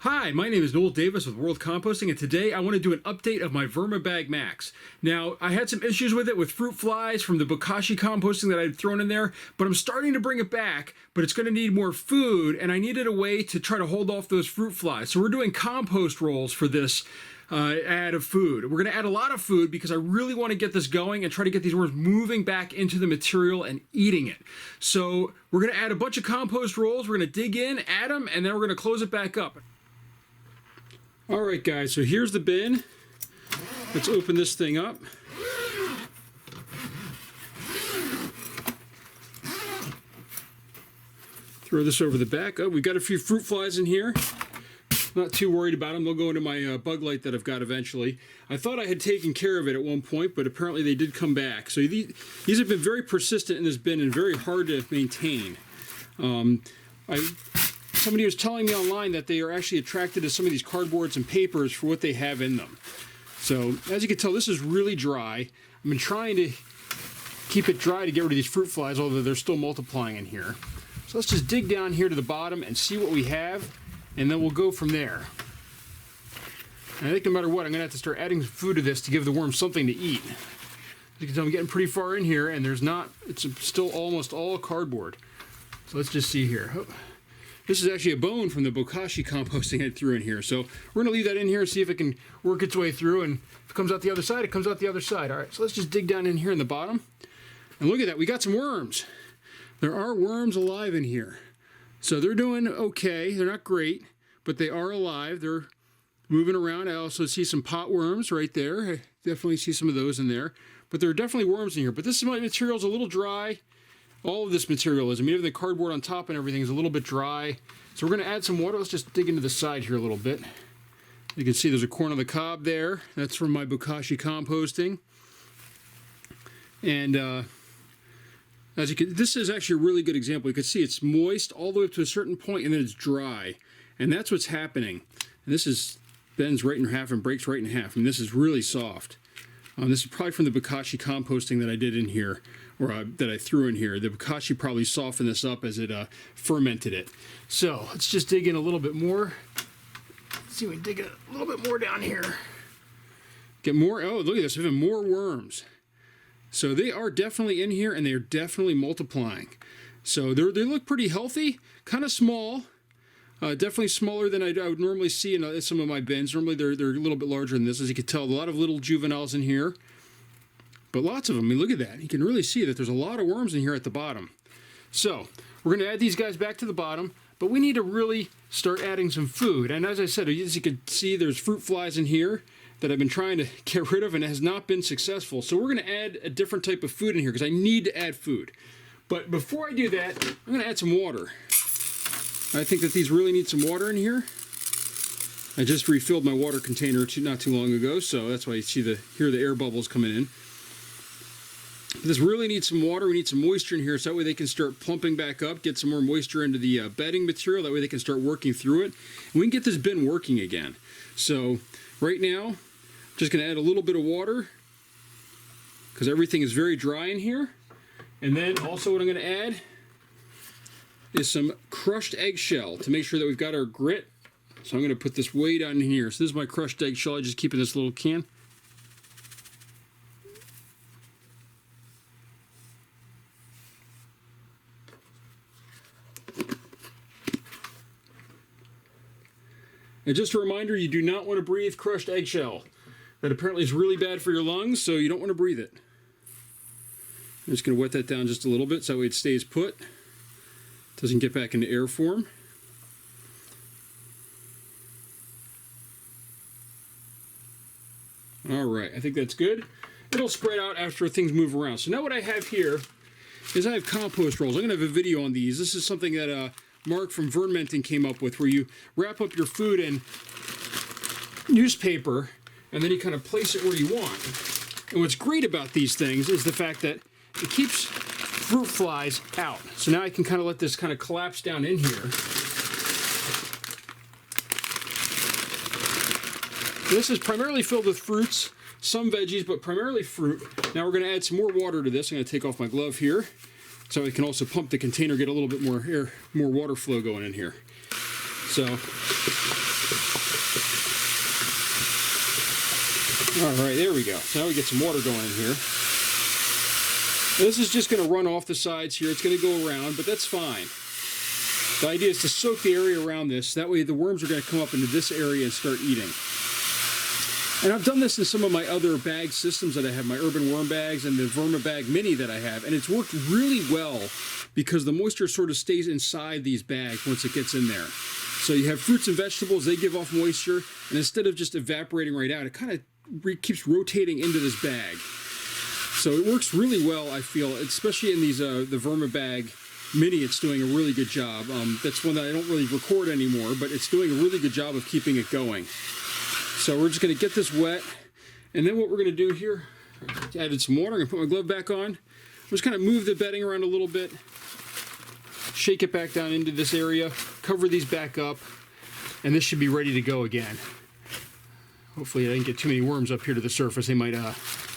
Hi, my name is Noel Davis with World Composting, and today I want to do an update of my Vermibag Max. Now, I had some issues with it with fruit flies from the bokashi composting that I'd thrown in there, but I'm starting to bring it back, but it's going to need more food, and I needed a way to try to hold off those fruit flies. So we're doing compost rolls for this add of food. We're going to add a lot of food because I really want to get this going and try to get these worms moving back into the material and eating it. So we're going to add a bunch of compost rolls, we're going to dig in, add them, and then we're going to close it back up. Alright guys, so here's the bin. Let's open this thing up. Throw this over the back. Oh, we've got a few fruit flies in here. Not too worried about them. They'll go into my bug light that I've got eventually. I thought I had taken care of it at one point, but apparently they did come back. So these have been very persistent in this bin and very hard to maintain. Somebody was telling me online that they are actually attracted to some of these cardboards and papers for what they have in them. So, as you can tell, this is really dry. I've been trying to keep it dry to get rid of these fruit flies, although they're still multiplying in here. So let's just dig down here to the bottom and see what we have, and then we'll go from there. And I think no matter what, I'm going to have to start adding some food to this to give the worms something to eat. As you can tell, I'm getting pretty far in here, and it's still almost all cardboard. So let's just see here. Oh. This is actually a bone from the bokashi composting I threw in here. So we're going to leave that in here and see if it can work its way through. And if it comes out the other side, it comes out the other side. All right, so let's just dig down in here in the bottom. And look at that, we got some worms. There are worms alive in here. So they're doing okay. They're not great, but they are alive. They're moving around. I also see some pot worms right there. I definitely see some of those in there. But there are definitely worms in here. But this material is a little dry. All of this material is. I mean, even the cardboard on top and everything is a little bit dry. So we're going to add some water. Let's just dig into the side here a little bit. You can see there's a corn on the cob there. That's from my bokashi composting. And this is actually a really good example. You can see it's moist all the way up to a certain point, and then it's dry. And that's what's happening. And this bends right in half and breaks right in half. And this is really soft. This is probably from the bokashi composting that I did in here, or that I threw in here. The bokashi probably softened this up as it fermented it. So let's just dig in a little bit more. Let's see if we can dig a little bit more down here. Get more. Oh, look at this, even more worms. So they are definitely in here, and they are definitely multiplying. So they look pretty healthy, kind of small. Definitely smaller than I would normally see in some of my bins. Normally they're a little bit larger than this. As you can tell, a lot of little juveniles in here. But lots of them. I mean, look at that. You can really see that there's a lot of worms in here at the bottom. So we're going to add these guys back to the bottom, but we need to really start adding some food. And as I said, as you can see, there's fruit flies in here that I've been trying to get rid of, and it has not been successful. So we're going to add a different type of food in here because I need to add food. But before I do that, I'm going to add some water. I think that these really need some water in here. I just refilled my water container not too long ago, so that's why you see hear the air bubbles coming in. This really needs some water. We need some moisture in here, so that way they can start plumping back up, get some more moisture into the bedding material. That way they can start working through it, and we can get this bin working again. So right now, I'm just going to add a little bit of water because everything is very dry in here. And then also what I'm going to add is some crushed eggshell to make sure that we've got our grit. So I'm going to put this way down in here. So this is my crushed eggshell. I just keep in this little can. And just a reminder, you do not want to breathe crushed eggshell. That apparently is really bad for your lungs, so you don't want to breathe it. I'm just going to wet that down just a little bit so that way it stays put. Doesn't get back into air form. Alright, I think that's good. It'll spread out after things move around. So now what I have here is I have compost rolls. I'm going to have a video on these. This is something that Mark from Vermibag came up with, where you wrap up your food in newspaper and then you kind of place it where you want. And what's great about these things is the fact that it keeps fruit flies out. So now I can kind of let this kind of collapse down in here. This is primarily filled with fruits, some veggies, but primarily fruit. Now we're going to add some more water to this. I'm going to take off my glove here so I can also pump the container, get a little bit more air, more water flow going in here. So, all right, there we go. So now we get some water going in here. This is just going to run off the sides here. It's going to go around, but that's fine. The idea is to soak the area around this. That way the worms are going to come up into this area and start eating. And I've done this in some of my other bag systems that I have, my urban worm bags and the Vermibag mini that I have. And it's worked really well because the moisture sort of stays inside these bags once it gets in there. So you have fruits and vegetables, they give off moisture. And instead of just evaporating right out, it kind of keeps rotating into this bag. So it works really well, I feel, especially in these the Vermibag mini. It's doing a really good job. That's one that I don't really record anymore, but it's doing a really good job of keeping it going. So we're just going to get this wet, and then what we're going to do here, I added some water. I'm going to put my glove back on. I'm just kind of move the bedding around a little bit, shake it back down into this area, cover these back up, and this should be ready to go again. Hopefully I didn't get too many worms up here to the surface. They might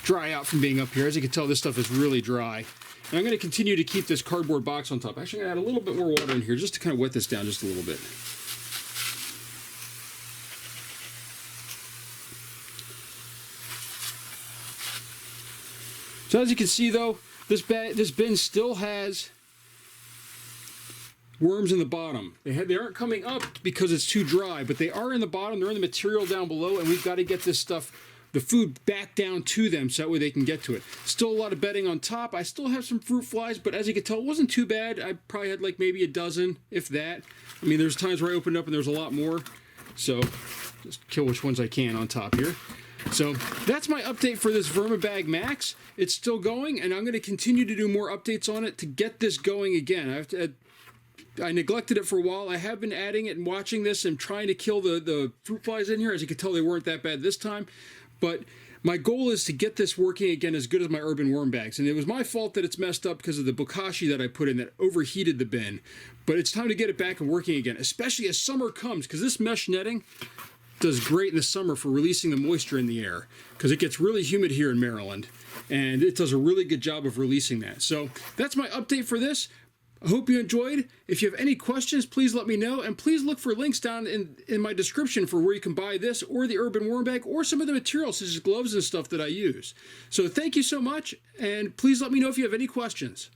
dry out from being up here. As you can tell, this stuff is really dry. And I'm going to continue to keep this cardboard box on top. Actually, I'm going to add a little bit more water in here just to kind of wet this down just a little bit. So as you can see, though, this bin still has worms in the bottom. They aren't coming up because it's too dry, but they are in the bottom. They're in the material down below, and we've got to get this stuff, the food, back down to them so that way they can get to it. Still a lot of bedding on top. I still have some fruit flies, but as you can tell, it wasn't too bad. I probably had like maybe a dozen, if that. I mean, there's times where I opened up and there's a lot more. So just kill which ones I can on top here. So that's my update for this Vermibag Max. It's still going, and I'm going to continue to do more updates on it to get this going again. I neglected it for a while. I have been adding it and watching this and trying to kill the fruit flies in here. As you can tell, they weren't that bad this time. But my goal is to get this working again as good as my urban worm bags. And it was my fault that it's messed up because of the bokashi that I put in that overheated the bin. But it's time to get it back and working again, especially as summer comes, because this mesh netting does great in the summer for releasing the moisture in the air, because it gets really humid here in Maryland, and it does a really good job of releasing that. So that's my update for this. I hope you enjoyed. If you have any questions, please let me know, and please look for links down in my description for where you can buy this or the urban worm bag or some of the materials such as gloves and stuff that I use. So thank you so much, and please let me know if you have any questions.